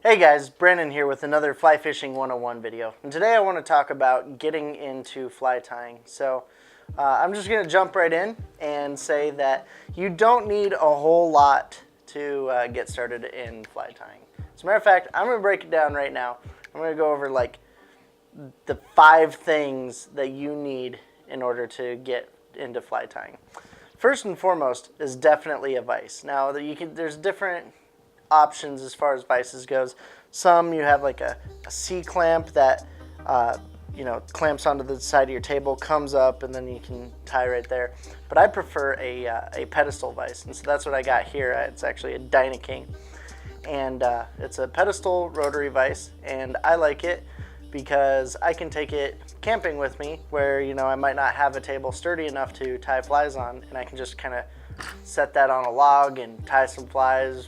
Hey guys, Brennan here with another Fly Fishing 101 video. And today I want to talk about getting into fly tying. So I'm just going to jump right in and say that you don't need a whole lot to get started in fly tying. As a matter of fact, I'm going to break it down right now. I'm going to go over like the 5 things that you need in order to get into fly tying. First and foremost is definitely a vise. Now there's different options as far as vices goes. Some you have like a C-clamp that clamps onto the side of your table, comes up, and then you can tie right there. But I prefer a pedestal vise, and so that's what I got here. It's actually a Dynaking, and it's a pedestal rotary vise, and I like it because I can take it camping with me where I might not have a table sturdy enough to tie flies on, and I can just kind of set that on a log and tie some flies.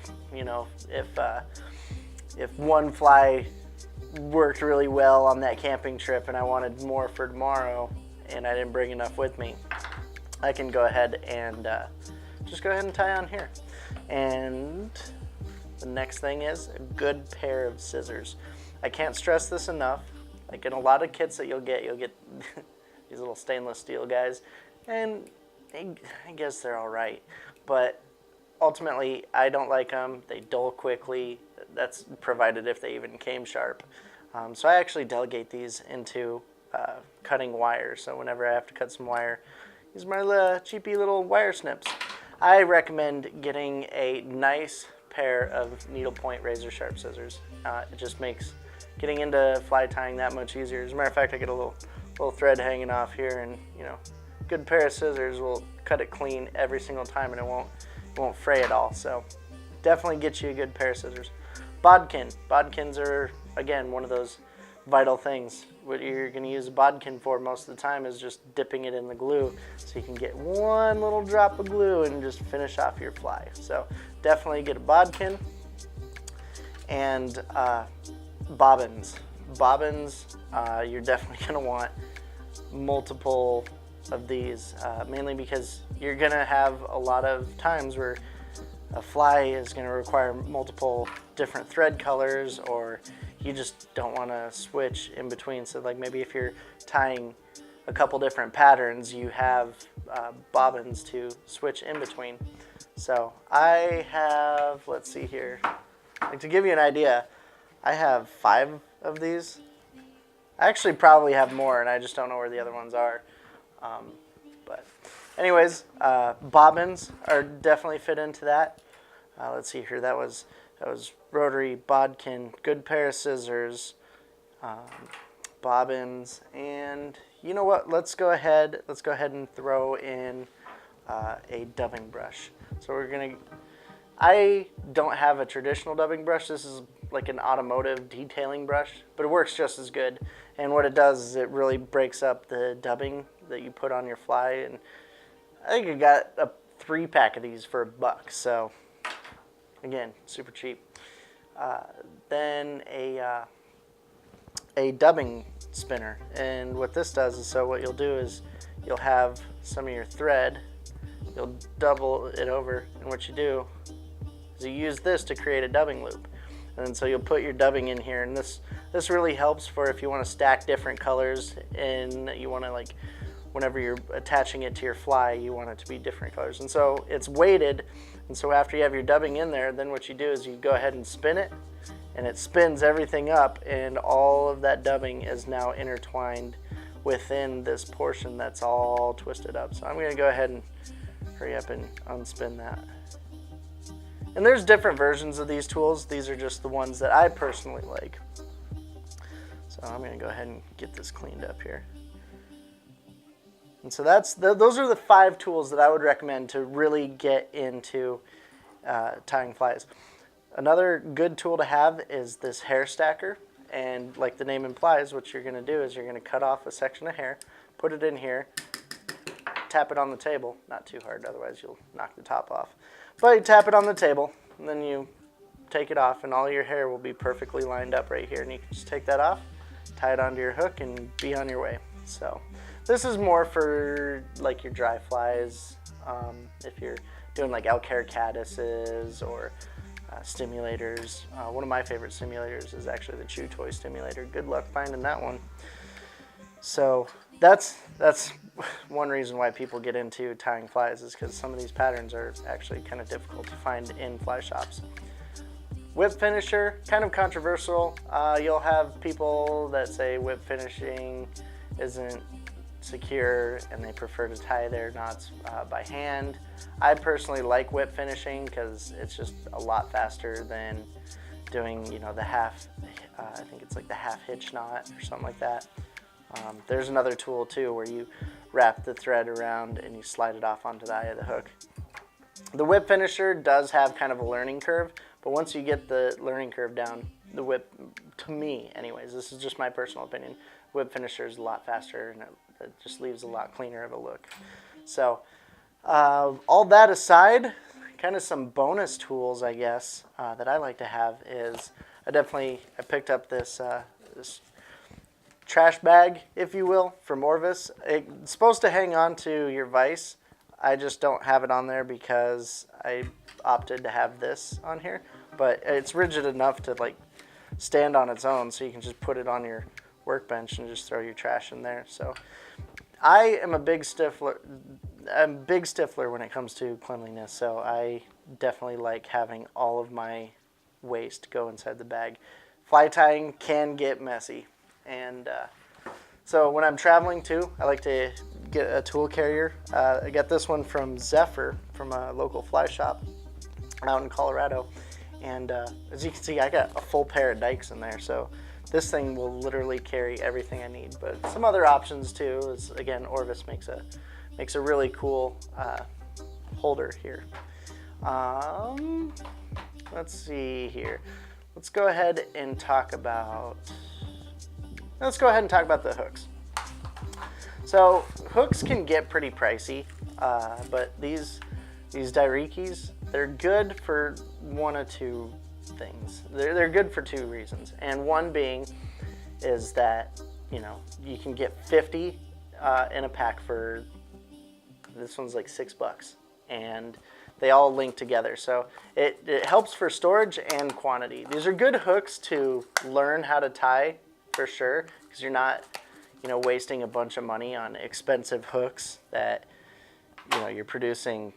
If one fly worked really well on that camping trip and I wanted more for tomorrow and I didn't bring enough with me, I can go ahead and just go ahead and tie on here. And the next thing is a good pair of scissors. I can't stress this enough. Like in a lot of kits that you'll get these little stainless steel guys, and I guess they're all right, but ultimately I don't like them. They dull quickly. That's provided if they even came sharp. So I actually delegate these into cutting wire. So whenever I have to cut some wire, these are my cheapy little wire snips. I recommend getting a nice pair of needlepoint razor sharp scissors. It just makes getting into fly tying that much easier. As a matter of fact, I get a little thread hanging off here, and good pair of scissors will cut it clean every single time, and it won't fray at all. So definitely get you a good pair of scissors. Bodkin. Bodkins are, again, one of those vital things. What you're going to use a bodkin for most of the time is just dipping it in the glue, so you can get one little drop of glue and just finish off your fly. So definitely get a bodkin. And bobbins. Bobbins, you're definitely going to want multiple of these, mainly because you're going to have a lot of times where a fly is going to require multiple different thread colors, or you just don't want to switch in between. So like maybe if you're tying a couple different patterns, you have bobbins to switch in between. So I have, let's see here, like to give you an idea, I have 5 of these. I actually probably have more, and I just don't know where the other ones are. But anyways, bobbins are definitely fit into that. Let's see here. That was rotary, bodkin, good pair of scissors, bobbins, and you know what? Let's go ahead and throw in a dubbing brush. So I don't have a traditional dubbing brush. This is like an automotive detailing brush, but it works just as good. And what it does is it really breaks up the dubbing that you put on your fly. And I think I got a 3-pack of these for $1. So again, super cheap. Then a dubbing spinner. And what this does is, so what you'll do is you'll have some of your thread, you'll double it over, and what you do is you use this to create a dubbing loop. And so you'll put your dubbing in here, and this really helps for if you want to stack different colors, and you want to, like, whenever you're attaching it to your fly, you want it to be different colors. And so it's weighted, and so after you have your dubbing in there, then what you do is you go ahead and spin it, and it spins everything up, and all of that dubbing is now intertwined within this portion that's all twisted up. So I'm going to go ahead and hurry up and unspin that. And there's different versions of these tools. These are just the ones that I personally like. So I'm going to go ahead and get this cleaned up here. And so those are the 5 tools that I would recommend to really get into tying flies. Another good tool to have is this hair stacker. And like the name implies, what you're going to do is you're going to cut off a section of hair, put it in here, tap it on the table. Not too hard, otherwise you'll knock the top off. But you tap it on the table, and then you take it off, and all your hair will be perfectly lined up right here. And you can just take that off, tie it onto your hook, and be on your way. So this is more for like your dry flies. If you're doing like elk hair caddisses or stimulators. One of my favorite stimulators is actually the chew toy stimulator. Good luck finding that one. So that's one reason why people get into tying flies, is because some of these patterns are actually kind of difficult to find in fly shops. Whip finisher, kind of controversial. You'll have people that say whip finishing isn't secure and they prefer to tie their knots by hand. I personally like whip finishing because it's just a lot faster than doing, you know, the half, I think it's like the half hitch knot or something like that. There's another tool too where you wrap the thread around and you slide it off onto the eye of the hook. The whip finisher does have kind of a learning curve, but once you get the learning curve down, the whip, to me anyways, this is just my personal opinion, whip finisher is a lot faster and it just leaves a lot cleaner of a look. So all that aside, kind of some bonus tools, I guess, that I like to have is I picked up this this trash bag, if you will, from Orvis. It's supposed to hang on to your vise. I just don't have it on there because I opted to have this on here, but it's rigid enough to like stand on its own, so you can just put it on your workbench and just throw your trash in there. So I am a big stiffler. I'm a big stiffler when it comes to cleanliness, so I definitely like having all of my waste go inside the bag. Fly tying can get messy, and so when I'm traveling too, I like to get a tool carrier. I got this one from Zephyr, from a local fly shop out in Colorado, and as you can see, I got a full pair of dikes in there, so this thing will literally carry everything I need. But some other options too is, again, Orvis makes a really cool holder here. Let's see here. Let's go ahead and talk about the hooks. So hooks can get pretty pricey, but these Dairikis, they're good for one of two things. They're good for two reasons, and one being is that, you know, you can get 50 in a pack for, this one's like $6, and they all link together, so it helps for storage and quantity. These are good hooks to learn how to tie for sure, because you're not, you know, wasting a bunch of money on expensive hooks that, you know, you're producing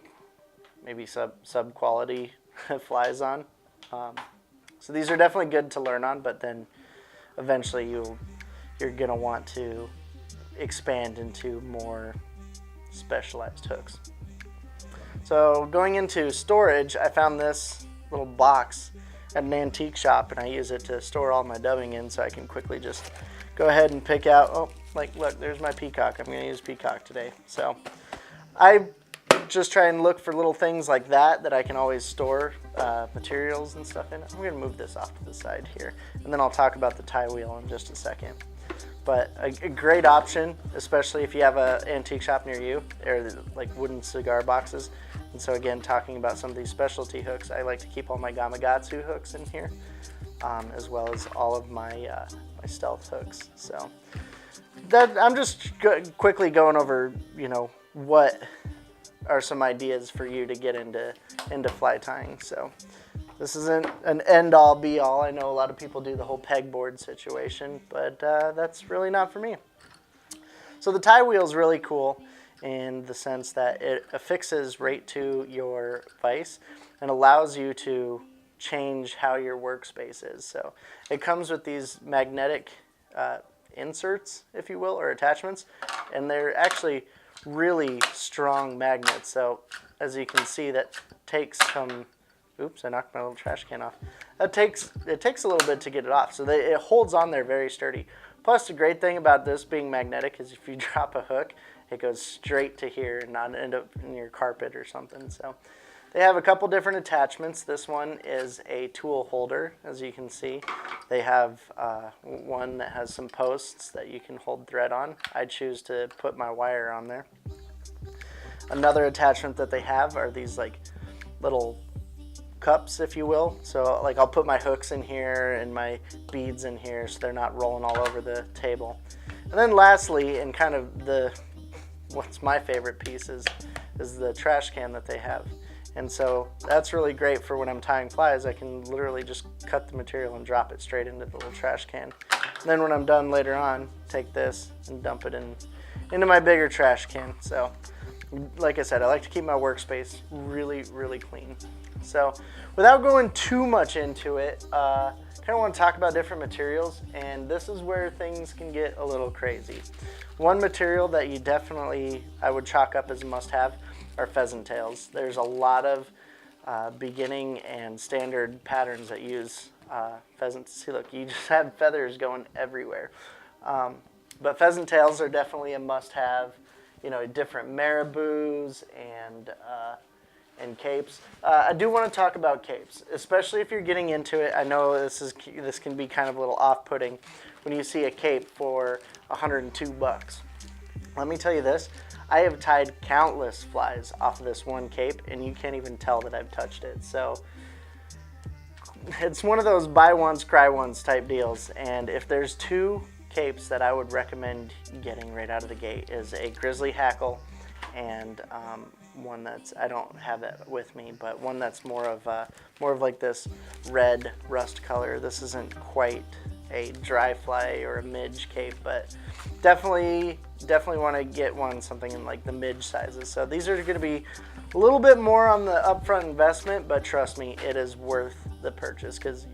maybe sub quality flies on. So these are definitely good to learn on, but then eventually you're gonna want to expand into more specialized hooks. So going into storage, I found this little box at an antique shop, and I use it to store all my dubbing in, so I can quickly just go ahead and pick out, oh, like, look, there's my peacock. I'm gonna use peacock today. So I just try and look for little things like that I can always store materials and stuff in. I'm gonna move this off to the side here, and then I'll talk about the tie wheel in just a second. But a great option, especially if you have an antique shop near you, or like wooden cigar boxes. And so again, talking about some of these specialty hooks, I like to keep all my Gamakatsu hooks in here, as well as all of my my stealth hooks. So that, I'm just quickly going over, you know, what are some ideas for you to get into fly tying. So this isn't an end-all be-all. I know a lot of people do the whole pegboard situation, but that's really not for me. So the tie wheel is really cool in the sense that it affixes right to your vise and allows you to change how your workspace is. So it comes with these magnetic inserts, if you will, or attachments, and they're actually really strong magnets. So as you can see, that takes some, oops, I knocked my little trash can off. It takes a little bit to get it off, so it holds on there very sturdy. Plus, the great thing about this being magnetic is if you drop a hook, it goes straight to here and not end up in your carpet or something. So they have a couple different attachments. This one is a tool holder, as you can see. They have one that has some posts that you can hold thread on. I choose to put my wire on there. Another attachment that they have are these like little cups, if you will. So like I'll put my hooks in here and my beads in here so they're not rolling all over the table. And then lastly, and kind of what's my favorite piece is the trash can that they have. And so that's really great for when I'm tying flies. I can literally just cut the material and drop it straight into the little trash can. And then when I'm done later on, take this and dump it into my bigger trash can. So like I said, I like to keep my workspace really, really clean. So without going too much into it, kind of want to talk about different materials, and this is where things can get a little crazy. One material that you definitely, I would chalk up as a must-have, are pheasant tails. There's a lot of beginning and standard patterns that use pheasants. See, look, you just have feathers going everywhere. But pheasant tails are definitely a must-have. You know, different marabous and capes. I do want to talk about capes, especially if you're getting into it. I know this can be kind of a little off-putting when you see a cape for $102. Let me tell you this. I have tied countless flies off of this one cape, and you can't even tell that I've touched it. So it's one of those buy once, cry once type deals. And if there's two capes that I would recommend getting right out of the gate, is a grizzly hackle and one that's, I don't have that with me, but one that's more of like this red rust color. This isn't quite a dry fly or a midge cape, but definitely want to get something in like the midge sizes. So these are going to be a little bit more on the upfront investment, but trust me, it is worth the purchase, because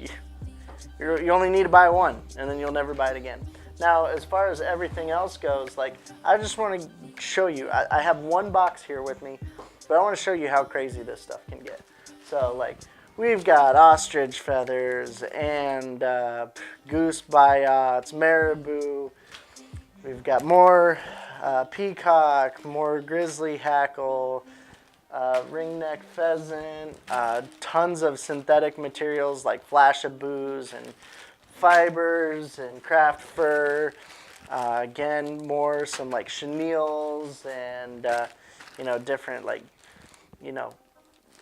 you only need to buy one and then you'll never buy it again. Now, as far as everything else goes, like, I just want to show you, I have one box here with me, but I want to show you how crazy this stuff can get. So like, we've got ostrich feathers and goose biots, marabou. We've got more peacock, more grizzly hackle, ringneck pheasant, tons of synthetic materials like flashaboos and fibers and craft fur. Again, some like chenilles and different like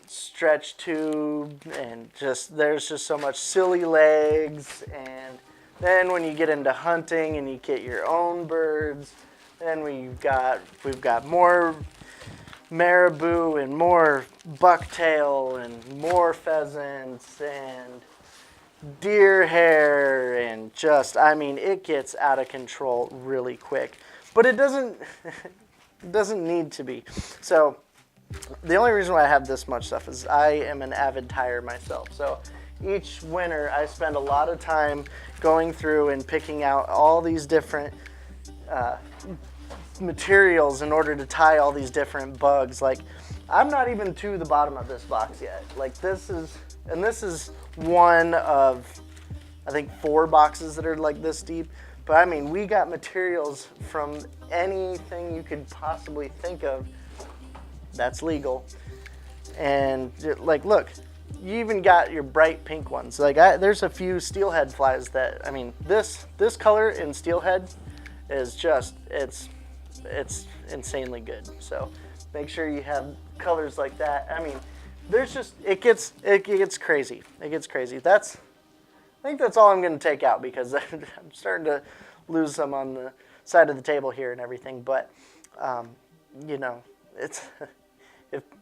stretch tube, and there's just so much silly legs. And then when you get into hunting and you get your own birds, then we've got more marabou and more bucktail and more pheasants and deer hair, and it gets out of control really quick. But it doesn't need to be. So the only reason why I have this much stuff is I am an avid tyer myself. So each winter I spend a lot of time going through and picking out all these different materials in order to tie all these different bugs. Like, I'm not even to the bottom of this box yet. Like, this is one of, I think, 4 boxes that are like this deep. But I mean, we got materials from anything you could possibly think of that's legal. And like, look, you even got your bright pink ones. Like, there's a few steelhead flies that, I mean, this color in steelhead is just, it's insanely good. So make sure you have colors like that. I mean, there's just, it gets crazy. It gets crazy. I think that's all I'm going to take out, because I'm starting to lose some on the side of the table here and everything. But it's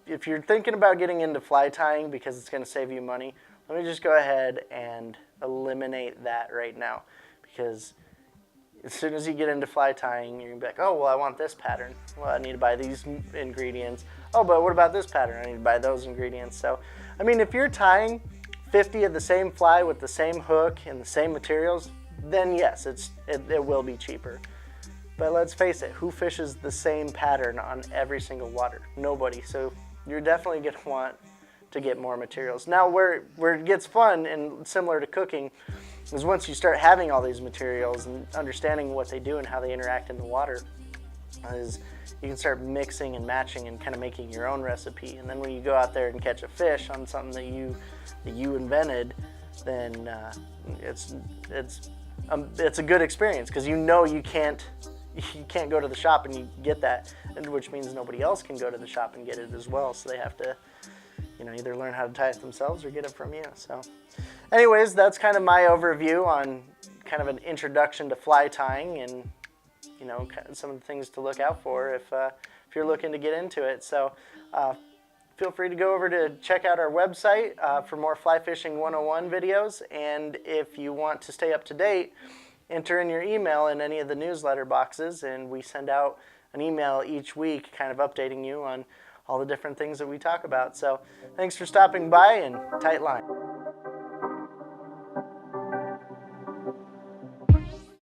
if you're thinking about getting into fly tying because it's going to save you money, let me just go ahead and eliminate that right now, because as soon as you get into fly tying, you're going to be like, oh, well, I want this pattern. Well, I need to buy these ingredients. Oh, but what about this pattern? I need to buy those ingredients. So, I mean, if you're tying 50 of the same fly with the same hook and the same materials, then yes, it will be cheaper. But let's face it, who fishes the same pattern on every single water? Nobody. So you're definitely going to want to get more materials. Now, where it gets fun and similar to cooking is once you start having all these materials and understanding what they do and how they interact in the water, is you can start mixing and matching and kind of making your own recipe. And then when you go out there and catch a fish on something that you invented, then it's a good experience, because you can't go to the shop and you get that, and which means nobody else can go to the shop and get it as well. So they have to either learn how to tie it themselves or get it from you. So anyways, that's kind of my overview on kind of an introduction to fly tying, and some of the things to look out for if you're looking to get into it. So feel free to go over to check out our website for more Fly Fishing 101 videos. And if you want to stay up to date, enter in your email in any of the newsletter boxes, and we send out an email each week kind of updating you on all the different things that we talk about. So thanks for stopping by, and tight line.